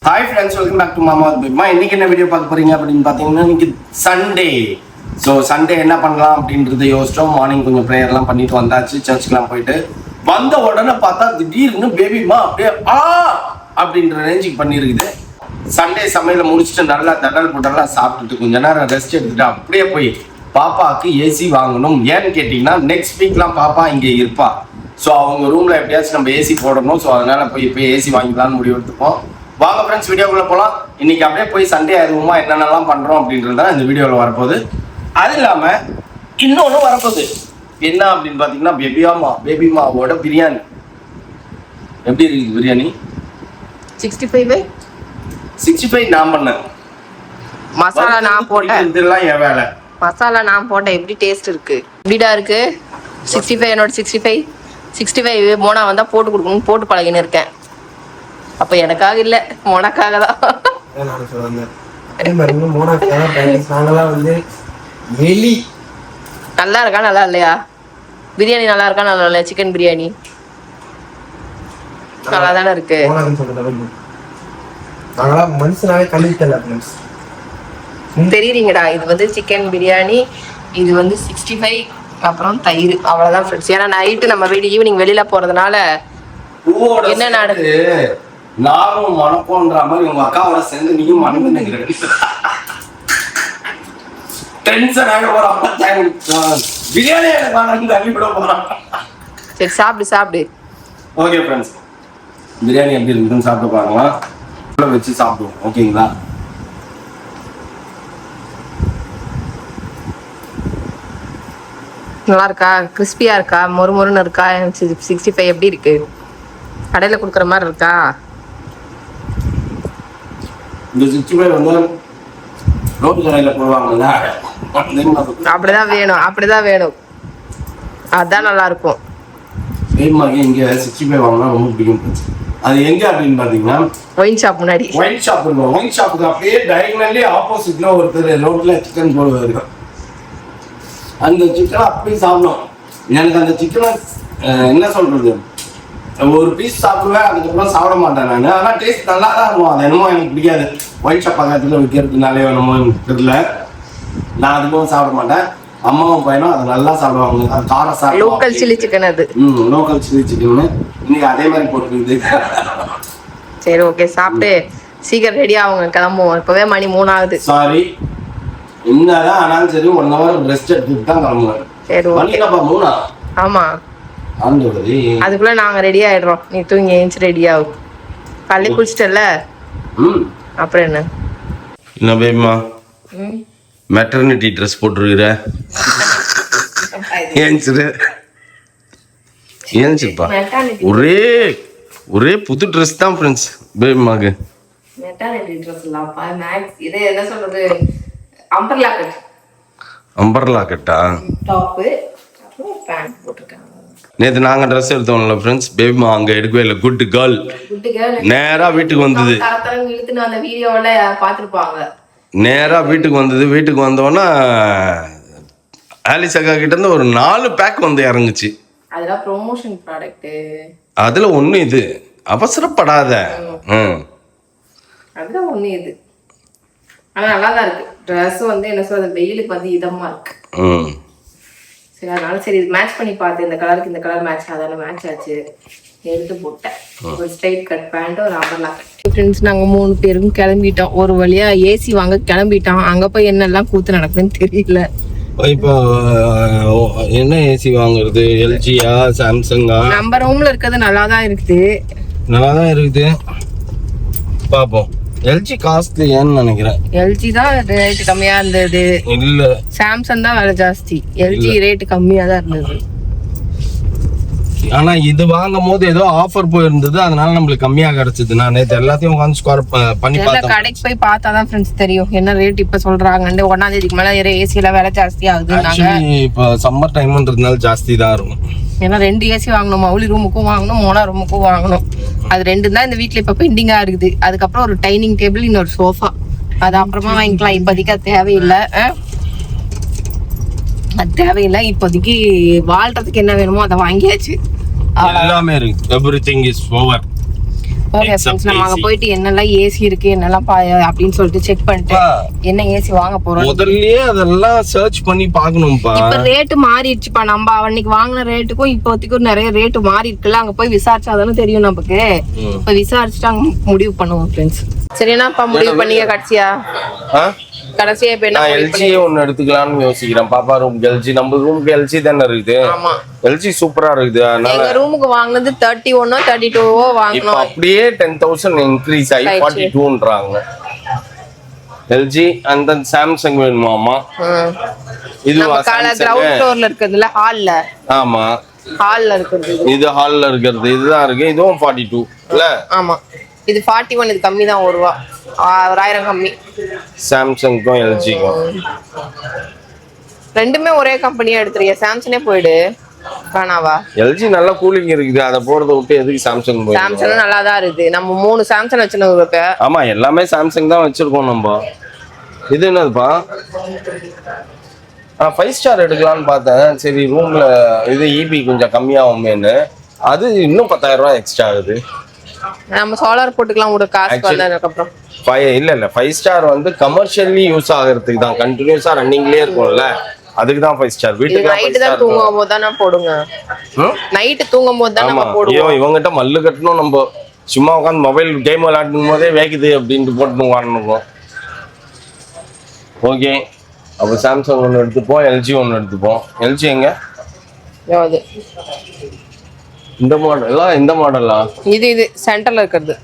Hi friends, welcome back to Mama with Bima. இன்னைக்கு என்ன video பார்க்க போறீங்க அப்படின்னு பார்த்தீங்கன்னா இன்னைக்கு சண்டே. ஸோ சண்டே என்ன பண்ணலாம் அப்படின்றத யோசிச்சோம். மார்னிங் கொஞ்சம் ப்ரேயர்லாம் பண்ணிட்டு வந்தாச்சு, சர்ச்சுக்கெலாம் போயிட்டு வந்த உடனே பார்த்தா திடீர்னு பேபிமா அப்படியே அப்படின்ற ரேஞ்சுக்கு பண்ணியிருக்குது. சண்டே சமையலை முடிச்சுட்டு நல்லா தடல் போட்டெல்லாம் சாப்பிட்டுட்டு கொஞ்ச நேரம் ரெஸ்ட் எடுத்துட்டு அப்படியே போய் பாப்பாவுக்கு ஏசி வாங்கணும். ஏன்னு கேட்டிங்கன்னா நெக்ஸ்ட் வீக்லாம் பாப்பா இங்கே இருப்பா. ஸோ அவங்க ரூமில் எப்படியாச்சும் நம்ம ஏசி போடணும். ஸோ அதனால் போய் ஏசி வாங்கிக்கலாம்னு முடிவு எடுத்துப்போம். வாங்க ஃப்ரெண்ட்ஸ், வீடியோக்குள்ளே போகலாம். இன்னைக்கு அப்படியே போய் சண்டே ஆயிடுவோமா என்னென்னலாம் பண்ணுறோம் அப்படின்றத இந்த வீடியோவில் வரப்போகுது. அது இல்லாமல் இன்னொன்று வரப்போகுது. என்ன அப்படின்னு பார்த்தீங்கன்னா பேபிமாவோட பிரியாணி. எப்படி இருக்குது பிரியாணி? 65 நான் பண்ணேன். மசாலா நான் போட்டேன். இதெல்லாம் என் வேலை. மசாலா நான் போட்டேன். எப்படி டேஸ்ட் இருக்கு? எப்படிடா இருக்கு? 65 என்னோட 65 மோனா வந்தா போட்டு கொடுக்கணும், போட்டு பழகின்னு இருக்கேன். அப்ப எனக்காக இல்ல, மோனாக்காக தான். நல்லா இருக்கா நல்லா இல்லையா? பிரியாணி நல்லா இருக்கா நல்லா இல்லையா? சிக்கன் பிரியாணி நல்லா தானே இருக்கு. தெரியுறீங்கடா, இது வந்து சிக்கன் பிரியாணி, இது வந்து 65 அப்புறம் தயிர், அவ்வளவுதான் ஃப்ரெண்ட்ஸ். ஏன்னா நைட்டு நம்ம ஈவினிங் வெளியில போறதுனால என்ன நடக்குது, நானும் மணக்கோன்ற மாதிரி உங்க அக்காவோட சேர்ந்து நீயும் மணக்குன்னு டென்ஷன் ஆக போறான். பிரியாணி தள்ளிவிட போறான். சரி சாப்பிடு. ஓகே ஃப்ரெண்ட்ஸ், பிரியாணி எப்படி இருக்குன்னு சாப்பிட்டு பாருங்களா. வச்சு சாப்பிடுவோம், ஓகேங்களா? நல்லா இருக்கா? கிறிஸ்பியா இருக்கா? மொறுமொறுன்னு இருக்கா? 65 எப்படி இருக்கு? கடையில குடுக்கற மாதிரி இருக்கா? இந்த 65 வந்து ரோட்டு கடையில போடுவாங்கல்ல, அப்படிதான் வேணும். அதான் நல்லா இருக்கும். இங்க 65 வாங்கினா ரொம்ப பிடிக்கும். அது எங்க அப்படின்னு பாத்தீங்கன்னா ஒயின் ஷாப் முன்னாடி. ஒயின் ஷாப்புக்கு அப்படியே டைகனலி ஆப்போசிட்ல ஒருத்தர் ரோட்ல சிக்கன் போடுவாரு. அந்த சிக்கனை அப்படி சாப்பிடும். எனக்கு அந்த சிக்கனை என்ன சொல்றது, ஒரு பீஸ் சாப்பிடுவேன், அதுக்கப்புறம் சாப்பிட மாட்டேன் நான். ஆனால் டேஸ்ட் நல்லா தான் இருக்கும். அது என்னமோ எனக்கு பிடிக்காது. ஒயிட் ஷாப் பக்கத்தில் விற்கிறதுனாலே என்னமோ எனக்கு தெரியல, நான் அதுக்கும் சாப்பிட மாட்டேன். அம்மாவும் பையனும் அதை நல்லா சாப்பிடுவாங்க. அது காரம் சாப்பிடுவாங்க. லோக்கல் சில்லி சிக்கன் அது. லோக்கல் சில்லி சிக்கன் இன்னைக்கு அதே மாதிரி போட்டுருக்குது. சரி ஓகே, சாப்பிட்டு சீக்கிரம் ரெடி ஆகுங்க, கிளம்புவோம். இப்பவே மணி 3 ஆகுது. சாரி, என்னதான் ஆனாலும் சரி 1 hour ரெஸ்ட் எடுத்துட்டு தான் கிளம்புவேன். சரி மணிக்கப்பா 3. ஆமா, அதுக்குள்ள நாங்க ரெடி ஆயிடுறோம். நீ தூங்கி ஏஞ்சி ரெடி ஆகும். பள்ளி குளிச்சிட்டல, அப்புறம் என்ன பேபிமா மெட்டர்னிட்டி ட்ரெஸ் போட்டுருக்கிற? ஏன்ச்சுப்பா, ஒரே புது ட்ரெஸ் தான் ஃப்ரெண்ட்ஸ் பேபிமாக்கு. மெட்டர்னிட்டி ட்ரெஸ் இல்லப்பா, மேக்ஸ். இது என்ன சொல்றது, அம்பர்லா கட்டா டாப் அப்புறம் பேண்ட் போட்டுருக்காங்க. நேற்று நாங்கள் ட்ரெஸ் எடுத்தோம்ல ஃப்ரெண்ட்ஸ், பேபிமா அங்கே எடுக்கவே இல்லை. குட் கேர்ள் நேராக வீட்டுக்கு வந்தது. இழுத்துன்னு அந்த வீடியோவில் பார்த்துருப்பாங்க. நேராக வீட்டுக்கு வந்தது. வீட்டுக்கு வந்தோன்னா ஆலிஸ் அக்கா கிட்ட இருந்து ஒரு 4 பேக் வந்து இறங்குச்சு. அதெல்லாம் ப்ரொமோஷன் ப்ராடக்ட். அதில் ஒன்று இது, அவசரப்படாத. அதுதான் ஒன்று இது. ஆனால் நல்லா தான் இருக்கு ட்ரெஸ். வந்து என்ன சொல்றது, வெயிலுக்கு வந்து இதமாக இருக்கு. சரி, அதனால சரி இது மேட்ச் பண்ணி பார்த்தேன். இந்த கலருக்கு இந்த கலர் மேட்ச், அதனால மேட்ச் ஆச்சு, எடுத்து போட்டேன். ஒரு ஸ்ட்ரைட் கட் பேண்ட், ஒரு அம்பர்லா கட். ஃப்ரெண்ட்ஸ், நாங்கள் 3 பேரும் கிளம்பிட்டோம். ஒரு வழியா ஏசி வாங்க கிளம்பிட்டோம். அங்கே போய் என்னெல்லாம் கூத்து நடக்குதுன்னு தெரியல. இப்போ என்ன ஏசி வாங்குறது? எல்ஜியா சாம்சங்கா? நம்ம ரூம்ல இருக்கிறது நல்லா தான் இருக்குது. பாப்போம். எல்ஜி காஸ்ட்லி ஏன்னு நினைக்கிறேன். எல்ஜி தான் ரேட் கம்மியா இருந்தது. இல்ல, சாம்சங் தான் விலை ஜாஸ்தி. எல்ஜி ரேட் கம்மியா தான் இருந்தது. ஆனா இது வாங்கும் போது ஏதோ ஆஃபர் போயிருந்தது, அதனால நம்மளுக்கு கம்மியா கிடைச்சது. நான் நேற்று எல்லாத்தையும் உட்காந்து ஸ்கோர் பண்ணி பார்த்தேன். கடைக்கு போய் பார்த்தாதான் ஃப்ரெண்ட்ஸ் தெரியும் என்ன ரேட் இப்ப சொல்றாங்க. 1ஆம் தேதிக்கு மேல ஏசில விலை ஜாஸ்தி ஆகுது. இப்போ சம்மர் டைம்ன்றதுனால ஜாஸ்தி தான் இருக்கும். ஏன்னா 2 ஏசி வாங்கணும். மௌலி ரூமுக்கும் வாங்கணும், மோனா ரூமுக்கும் வாங்கணும். அது 2 தான் இந்த வீட்டுல இப்ப பெண்டிங்கா இருக்குது. அதுக்கப்புறம் ஒரு டைனிங் டேபிள், இன்னொரு சோஃபா, அது அப்புறமா வாங்கிக்கலாம். இப்போதைக்கு அது தேவையில்லை. இப்போதைக்கு வாழ்றதுக்கு என்ன வேணுமோ அதை வாங்கியாச்சு. எல்லாமே இருக்கு. Everything is over. Okay friends, நம்ம அங்க போயிட்டு என்னெல்லாம் ஏசி இருக்கு என்னெல்லாம் அப்படின்னு சொல்லிட்டு செக் பண்ணிட்டு என்ன ஏசி வாங்க போறோம் முதல்லயே அதெல்லாம் சர்ச் பண்ணி பார்க்கணும்பா. இப்ப ரேட் மாறிடுச்சுப்பா. நம்ம அன்னைக்கு வாங்கின ரேட்டுக்கும் இப்போதைக்கும் நிறைய ரேட் மாறி இருக்குல்ல. அங்க போய் விசாரிச்சாதானே தெரியும் நமக்கு. இப்ப விசாரிச்சுட்டு அங்க முடிவு பண்ணுவோம் ஃப்ரெண்ட்ஸ். சரி, என்னப்பா முடிவு பண்ணீங்க கடைசியா? கடைசியா இப்ப என்ன எல்ஜி ஒன்னு எடுத்துக்கலாம்னு யோசிக்கிறேன். பாப்பா ரூம் எல்ஜி, நம்ம ரூமுக்கு எல்ஜி தானே இருக்குது. ஆமா, எல்ஜி சூப்பரா இருக்குது. எங்க ரூமுக்கு வாங்குனது 31 32 வாங்கணும். அப்படியே 10,000 இன்க்ரீஸ் ஆகி 42ன்றாங்க எல்ஜி. அந்த சாம்சங் வேணுமாமா? இது கிரவுண்ட் ஃப்ளோர்ல இருக்குதுல, ஹால்ல. ஆமா, ஹால்ல இருக்குது. இது ஹால்ல இருக்கிறது இதுதான் இருக்கு. இதுவும் 42 இல்ல? ஆமா, இது 41. இது கம்மி தான், 1 ரூபா 1000 கம்மி. சாம்சங்க்கும் எல்ஜிக்கும் ரெண்டுமே ஒரே கம்பெனியா எடுத்துறியா? சாம்சங்கே போயிடு, வேணாவா? எல்ஜி நல்லா கூலிங் இருக்குது. அதை போறதை விட்டு எதுக்கு சாம்சங் போய்? சாம்சங் நல்லா தான் இருக்குது. நம்ம 3 சாம்சங் வச்சிருக்கோம். ஆமா, எல்லாமே சாம்சங் தான் வச்சிருக்கோம் நம்ம. இது என்னதுப்பா? 5 ஸ்டார் எடுக்கலாம்னு பார்த்தேன். சரி, ரூம்ல இது இபி கொஞ்சம் கம்மியாகுமேன்னு. அது இன்னும் 10,000 ரூபாய் எக்ஸ்ட்ரா ஆகுது. நம்ம சோலார் போட்டுக்கலாம் ஒரு காசு வந்ததுக்கு அப்புறம். இல்ல 5 ஸ்டார் வந்து கமர்ஷியலி யூஸ் ஆகிறதுக்கு தான், கண்டினியூஸா ரன்னிங்லயே இருக்கும்ல, அதுக்கு தான் 5 ஸ்டார். வீட்டுக்கு நைட் தான் தூங்கும் போது தான போடுங்க. நைட் தூங்கும் போது தான் நம்ம போடுவோம். ஐயோ, இவங்கிட்ட மல்லு கட்டணும். நம்ம சும்மா உட்காந்து மொபைல் கேம் விளையாடும் போதே வேக்குது அப்படின்ட்டு போட்டு வாடணும். ஓகே, அப்போ சாம்சங் ஒன்று எடுத்துப்போம், எல்ஜி ஒன்று எடுத்துப்போம். எல்ஜி எங்க? இந்த மாடலா? இந்த மாடலா? இது சென்டர்ல இருக்கிறது.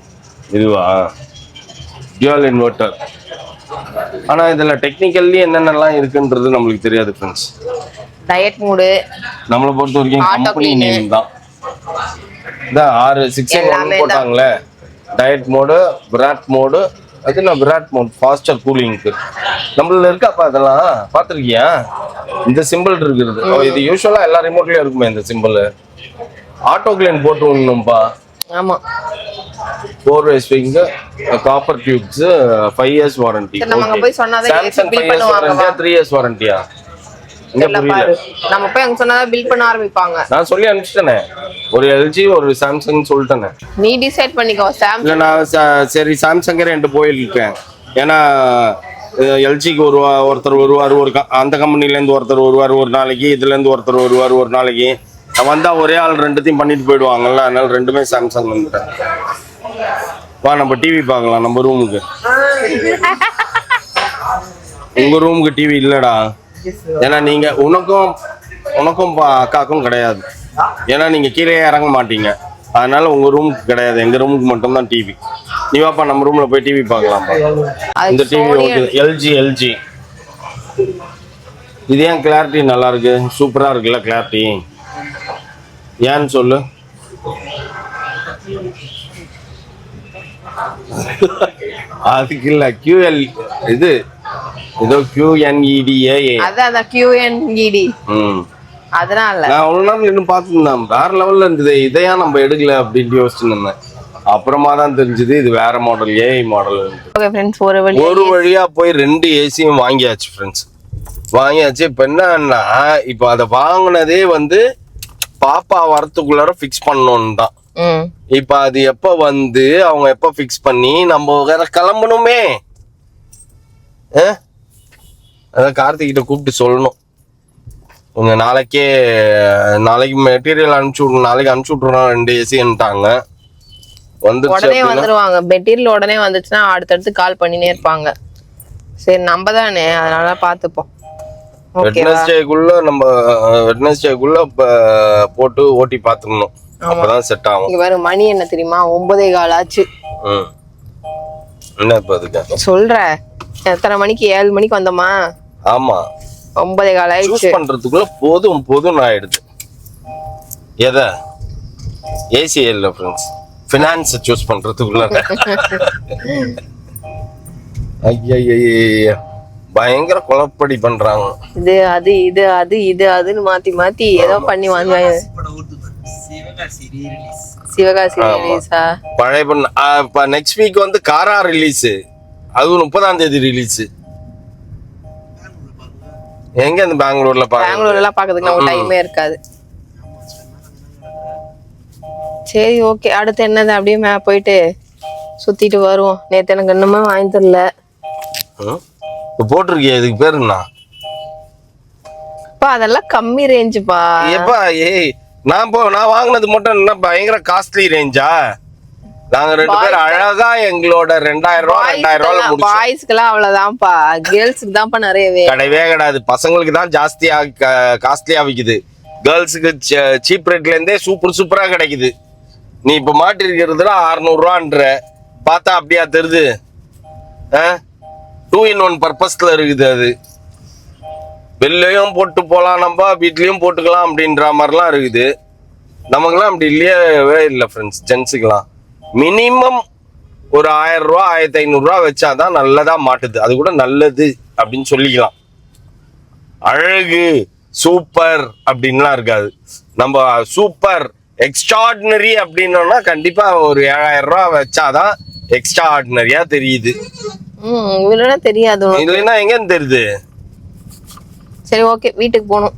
இதுவா? Dual inverter. ஆனா இதுல டெக்னிக்கல்லி என்னென்னலாம் இருக்குன்றது நம்மளுக்கு தெரியாது ஃப்ரெண்ட்ஸ். டயட் மோடு நம்மளை பொறுத்த வரைக்கும் கம்பெனி நேம் தான். இந்த 6 போட்டாங்களே, டயட் மோடு, விராட் மோடு. அது நான் விராட் மோட் ஃபாஸ்டர் கூலிங்க்கு நம்மள இருக்காப்பா. அதெல்லாம் பார்த்துருக்கியா? இந்த சிம்பிள் இருக்கிறது. இது யூஸ்வலா எல்லா ரிமோட்லயும் இருக்குமே இந்த சிம்பிள். ஆட்டோ கிளீன் போட்டு விடணும்பா. ஆமா, 4-way swing, copper tubes, 5 years warranty. நம்ம போய் சொன்னாதே சாம்சங் 5 years வாரண்டியா 3 years வாரண்டியா? நம்ம போய் அங்க சொன்னாதே பில் பண்ண ஆரம்பிப்பாங்க. நான் சொல்லி அனுப்பிச்சிட்டேனே, ஒரு எல்ஜி ஒரு சாம்சங் சொல்லிட்டேனே. நீ டிசைட் பண்ணிக்கோ. சாம்சங் நான் சரி சாம்சங் 2 போயிருக்கேன். ஏன்னா எல்ஜிக்கு ஒருத்தர் வருவார், அந்த கம்பெனிலேருந்து ஒருத்தர் வருவார் ஒரு நாளைக்கு, இதுலேருந்து ஒருத்தர் வருவார் ஒரு நாளைக்கு. வந்தா ஒரே ஆள் 2த்தையும் பண்ணிட்டு போயிடுவாங்கல்ல, அதனால 2மே சாம்சங் வந்துட்டேன். வா, நம்ம டிவி பார்க்கலாம் நம்ம ரூமுக்கு. உங்க ரூமுக்கு டிவி இல்லடா. ஏன்னா நீங்க உனக்கும் அக்காக்கும் கிடையாது. ஏன்னா நீங்க கீழே இறங்க மாட்டீங்க, அதனால உங்க ரூமுக்கு கிடையாது. எங்க ரூமுக்கு மட்டும்தான் டிவி. நீ வாப்பா, நம்ம ரூம்ல போய் டிவி பார்க்கலாம்ப்பா. இந்த டிவி எல்ஜி. இது ஏன் கிளாரிட்டி நல்லா இருக்கு, சூப்பரா இருக்குல்ல கிளாரிட்டி? ஏன்னு சொல்லு. அதுக்கு இல்ல, QL இது ஏதோ QNEDA. அதான் QNED. அதனால நான் அவ்வளவு நாள் இன்னும் பார்த்துருந்தேன். வேற லெவல்ல இருந்தது. இதையா நம்ம எடுக்கல அப்படின்னு யோசிச்சுட்டு இருந்தேன். அப்புறமா தான் தெரிஞ்சது இது வேற மாடல், ஏஐ மாடல். ஒரு வழியா போய் 2 ஏசியும் வாங்கியாச்சு ஃப்ரெண்ட்ஸ். வாங்கியாச்சு. இப்ப என்னன்னா, இப்ப அதை வாங்கினதே வந்து பாப்பா வரத்துக்குள்ளார ஃபிக்ஸ் பண்ணணும்னு தான். இப்ப அது எப்ப வந்து அவங்க எப்ப ஃபிக்ஸ் பண்ணி நம்ம வேற கிளம்பணுமே. அதான் கார்த்திகிட்ட கூப்பிட்டு சொல்லணும், கொஞ்சம் நாளைக்கு மெட்டீரியல் அனுப்பிச்சு விடணும். நாளைக்கு அனுப்பிச்சு விட்டுறோம் 2 ஏசின்ட்டாங்க. உடனே வந்துருவாங்க. மெட்டீரியல் உடனே வந்துச்சுன்னா அடுத்தடுத்து கால் பண்ணினே இருப்பாங்க. சரி, நம்ம தானே, அதனால பாத்துப்போம். வெட்னஸ்டேக்குள்ள போட்டு ஓட்டி பாத்துக்கணும். அப்பதான் செட் ஆகும். இங்க பாரு, மணி என்ன தெரியுமா? 9:15 ஆச்சு. என்ன இப்ப அதுக்கு சொல்ற? எத்தனை மணிக்கு? 7 மணிக்கு வந்தோமா? ஆமா, 9:15 ஆயிடுச்சு. சூஸ் பண்றதுக்குள்ள போதும் ஆயிடுது. எத? ஏசி இல்ல ஃப்ரெண்ட்ஸ், ஃபினான்ஸ் சூஸ் பண்றதுக்குள்ள ஐயா பயங்கர குழப்படி பண்றாங்க. இது அதுன்னு மாத்தி ஏதோ பண்ணி வாங்குவாங்க. சிவகாசி ரிலீஸா? பழைய பண்ண நெக்ஸ்ட் வீக் வந்து காரா ரிலீஸ். அது 30ஆம் தேதி ரிலீஸ். எங்க இந்த பெங்களூர்ல பாக்குறதுக்கு நமக்கு டைமே இருக்காது. சரி ஓகே, அடுத்து என்னது அப்படியே போயிட்டு சுத்திட்டு வருவோம். நேத்து எனக்கு இன்னுமே வாங்கி தரல. போட்டிருக்கிய இதுக்கு பேரு என்ன? அதெல்லாம் கம்மி ரேஞ்சுப்பா. ஏப்பா ஏய், நான் வாங்கினது மட்டும் என்ன பயங்கர காஸ்ட்லி ரேஞ்சா? நாங்க 2 பேரும் அழகா எங்களோட 2000 ரூபாய் பாய்ஸ்க்குலாம் அவ்வளவுதான்ப்பா, கேர்ள்ஸுக்கு தான்ப்பா நிறையவே. கிடையவே கிடையாது, பசங்களுக்கு தான் ஜாஸ்தியா காஸ்ட்லியா விக்குது. கேர்ள்ஸுக்கு சீப் ரேட்ல இருந்தே சூப்பரா கிடைக்குது. நீ இப்ப மாட்டிருக்கிறதுல 600 ரூபான்ற பார்த்தா அப்படியா தெரியுது? 2-in-1 பர்பஸ்ல இருக்குது. அது வெளிலையும் போட்டு போலாம், நம்ம வீட்லயும் போட்டுக்கலாம் அப்படின்ற மாதிரிலாம் இருக்குது. நமக்குலாம் அப்படி இல்லையே இல்லை ஃப்ரெண்ட்ஸ். ஜென்ஸுக்கெல்லாம் மினிமம் ஒரு 1000 ரூபா 1500 ரூபா வச்சாதான் நல்லதா மாட்டுது. அது கூட நல்லது அப்படின்னு சொல்லிக்கலாம். அழகு சூப்பர் அப்படின்லாம் இருக்காது. நம்ம சூப்பர் எக்ஸ்ட்ராடினரி அப்படின்னோம்னா கண்டிப்பா ஒரு 7000 ரூபா வச்சாதான் எக்ஸ்ட்ரா ஆர்டினரியா தெரியுது. தெரியாது, இல்லைன்னா எங்கன்னு தெரியுது. சரி ஓகே, வீட்டுக்கு போகணும்.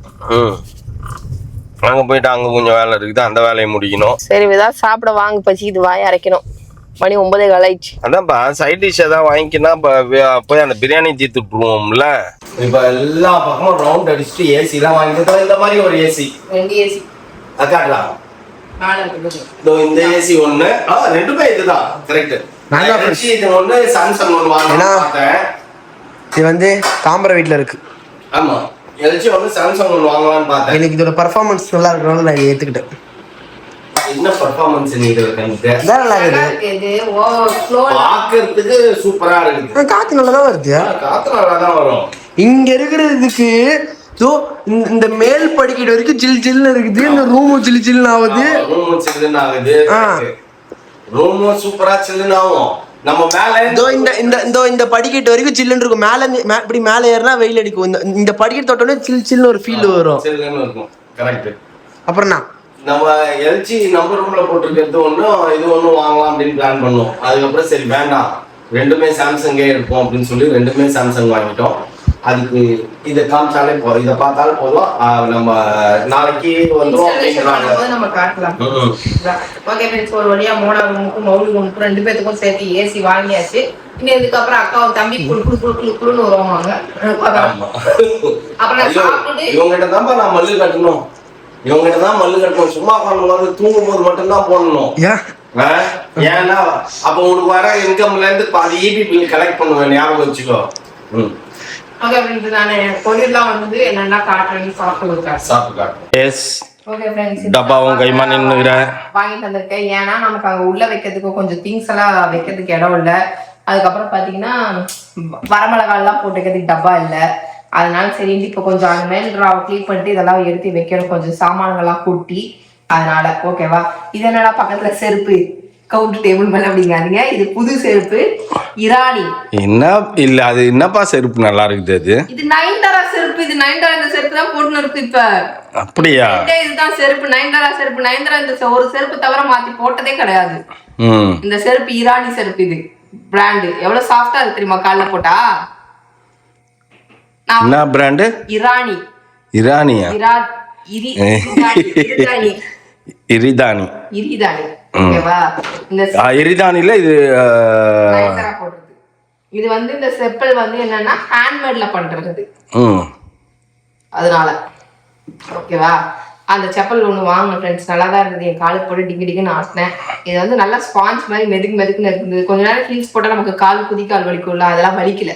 அங்க போயிட்டு அங்க கொஞ்சம் வேலை இருக்குது, அந்த வேலையை முடிக்கணும். சரி, ஏதாவது சாப்பிட வாங்க, பசிக்குது, வாயை அரைக்கணும். மணி 9 ஆயிடுச்சு. அதான்ப்பா சைட் டிஷ் ஏதாவது வாங்கிக்கினா போய் அந்த பிரியாணி தீர்த்து விட்டுருவோம்ல. இப்ப எல்லா பக்கமும் ரவுண்ட் அடிச்சுட்டு ஏசி எல்லாம் வாங்கிட்டு இந்த மாதிரி ஒரு ஏசி 2 ஏசி அக்காட்டலாம். இந்த ஏசி ஒண்ணு, 2 இதுதான் கரெக்ட். இது ஒண்ணு சாம்சங் ஒண்ணு வாங்கினேன். இது வந்து தாம்பரம் வீட்டுல இருக்கு. ஆமா, எல்ஜி வந்து சாம்சங் ஒன்று வாங்கலாம்னு பார்த்தேன். எனக்கு இதோட பர்ஃபார்மன்ஸ் நல்லா இருக்கனால நான் ஏத்துக்கிட்டேன். என்ன பர்ஃபார்மன்ஸ் நீங்க கண்டிப்பா நல்லா இருக்குது, பாக்குறதுக்கு சூப்பரா இருக்கு. காத்து நல்லா தான் வருது. காத்து நல்லா தான் வரும். இங்க இருக்கிறதுக்கு இந்த மேல் படிக்கட்டு வரைக்கும் ஜில் ஜில்னு இருக்குது. இந்த ரூமும் ஜில் ஜில்னு ஆகுது. ரூமும் சூப்பரா சில்லுன்னு ஆகும். நம்ம மேல இந்த படிக்கட்டு வரைக்கும் சில்லுன்னு இருக்கும். மேல இப்படி மேல ஏறினா வெயில் அடிக்கும். இந்த படிக்கட்டு தொட்டோடனே சில் சில்னு ஒரு ஃபீல் வரும். சில்லுன்னு இருக்கும். கரெக்ட். அப்புறம் நம்ம எல்ஜி நம்ம ரூம்ல போட்டிருக்கிறது ஒன்றும் இது ஒன்றும் வாங்கலாம் அப்படின்னு பிளான் பண்ணோம். அதுக்கப்புறம் சரி வேண்டாம், 2மே சாம்சங்கே இருக்கும் அப்படின்னு சொல்லி 2மே சாம்சங் வாங்கிட்டோம். அதுக்கு இதை காமிச்சாலே போதும், இதை பார்த்தாலே போதும். நம்ம நாளைக்கு வந்துடும் அப்படிங்கிறாங்க. நம்ம காட்டலாம். ஓகே ஃப்ரெண்ட்ஸ், ஒரு வழியா மோனா ரூமுக்கும் மௌலி ரூமுக்கும் 2 பேத்துக்கும் சேர்த்து ஏசி வாங்கியாச்சு. இன்னும் இதுக்கப்புறம் அக்காவும் தம்பி குழுன்னு வருவாங்க. அப்புறம் இவங்ககிட்ட தான்ப்பா நான் மல்லு கட்டணும். இவங்ககிட்ட தான் மல்லு கட்டணும். சும்மா பண்ணும்போது தூங்கும் போது மட்டும்தான் போடணும். ஏன்னா அப்ப உனக்கு வர இன்கம்ல இருந்து பாதி இபி பில் கலெக்ட் பண்ணுவேன், ஞாபகம் வச்சுக்கோ. ஓகே ஃப்ரெண்ட்ஸ், நான் பொரியல்லாம் வந்து என்னன்னா காட்டுறேன்னு சாப்பிட்டு எஸ் ஓகே ஃப்ரெண்ட்ஸ், டப்பாவும் கைமா நின்னுறேன் வாங்கிட்டு வந்திருக்கேன். ஏன்னா நமக்கு அங்க உள்ள வைக்கிறதுக்கு கொஞ்சம் திங்ஸ் எல்லாம் வைக்கிறதுக்கு இடம் இல்லை. அதுக்கப்புறம் பாத்தீங்கன்னா வரமிளகாலாம் போட்டு வைக்கிறதுக்கு டப்பா இல்லை. அதனால சரி, இப்போ கொஞ்சம் அந்த மேல் க்ளீன் பண்ணிட்டு இதெல்லாம் எடுத்து வைக்கணும், கொஞ்சம் சாமான்கள்லாம் கூட்டி. அதனால ஓகேவா. இது என்னடா பக்கத்துல செருப்பு கவுண்டர் டேபிள் மேல அப்படிங்காதீங்க, இது புது செருப்பு இரானி. என்ன இல்ல, அது என்னப்பா செருப்பு நல்லா இருக்குது. அது இது நயன்தாரா செருப்பு. இது நயன்தாரா இந்த செருப்பு தான் போட்டுன்னு இருக்கு இப்ப. அப்படியா? இதுதான் செருப்பு, நயன்தாரா செருப்பு. நயன்தாரா இந்த ஒரு செருப்பு தவிர மாத்தி போட்டதே கிடையாது. இந்த செருப்பு இரானி செருப்பு. இது பிராண்ட் எவ்வளவு சாஃப்டா இருக்கு தெரியுமா கால்ல போட்டா. என்ன பிராண்ட்? இரானி. இரானியா? இரிதானி. இரிதானி ஓகேவா. இந்த இரிதானில இது இது வந்து இந்த செப்பல் வந்து என்னன்னா ஹேண்ட்மேட்ல பண்றது. அதனால ஓகேவா. அந்த செப்பல் ஒன்று வாங்கினேன் ஃப்ரெண்ட்ஸ், நல்லா தான் இருந்தது. என் காலுக்கு போட்டு டிங்கு டிங்குன்னு ஆட்டினேன். இது வந்து நல்லா ஸ்பாஞ்ச் மாதிரி மெதுக்குன்னு இருக்குது. கொஞ்ச நேரம் ஹீல்ஸ் போட்டால் நமக்கு கால் குதிக்கால் வலிக்கும்ல, அதெல்லாம் வலிக்கல.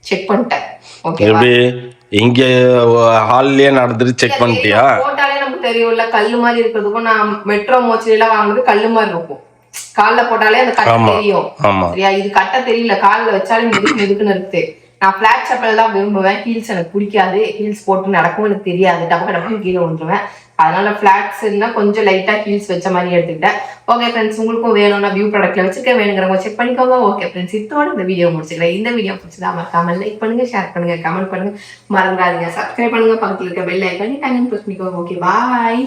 செக் பண்ணிட்டேன். ஓகேவா. இங்க ஹால்லயே நடந்துட்டு செக் பண்ணிட்டியா? போட்டாலே நமக்கு தெரியும்ல, கல்லு மாதிரி இருக்கிறதுக்கும் நான் மெட்ரோ மோச்சிலாம் வாங்குறது கல்லு மாதிரி இருக்கும். கால்ல போட்டாலே அந்த கட்டை தெரியும். சரியா, இது கட்டை தெரியல, கால்ல வச்சாலே மெதுக்குன்னு இருக்கு. நான் பிளாட் செப்பல் தான் விரும்புவேன். ஹீல்ஸ் எனக்கு பிடிக்காது. ஹீல்ஸ் போட்டு நடக்கும் எனக்கு தெரியாது. டப்புன்னு கீழே விழுந்துருவேன். அதனால பிளாட்ஸ் இருந்தா கொஞ்சம் லைட்டா ஹீல்ஸ் வச்ச மாதிரி எடுத்துக்கிட்டேன். ஓகே ஃப்ரெண்ட்ஸ், உங்களுக்கும் வேணும்னா வியூ ப்ராடக்ட்ல வச்சிருக்கேன், வேணுங்கிறவங்க செக் பண்ணிக்கோங்க. ஓகே ஃப்ரெண்ட்ஸ், இதோட இந்த வீடியோ முடிச்சுக்கிறேன். இந்த வீடியோ பிடிச்சதா மறக்காம லைக் பண்ணுங்க, ஷேர் பண்ணுங்க, கமெண்ட் பண்ணுங்க, மறந்துடாதீங்க சப்ஸ்கிரைப் பண்ணுங்க, பக்கத்துல இருக்க பெல் ஐக்கானை ப்ரெஸ் பண்ணிக்கோங்க. Okay bye.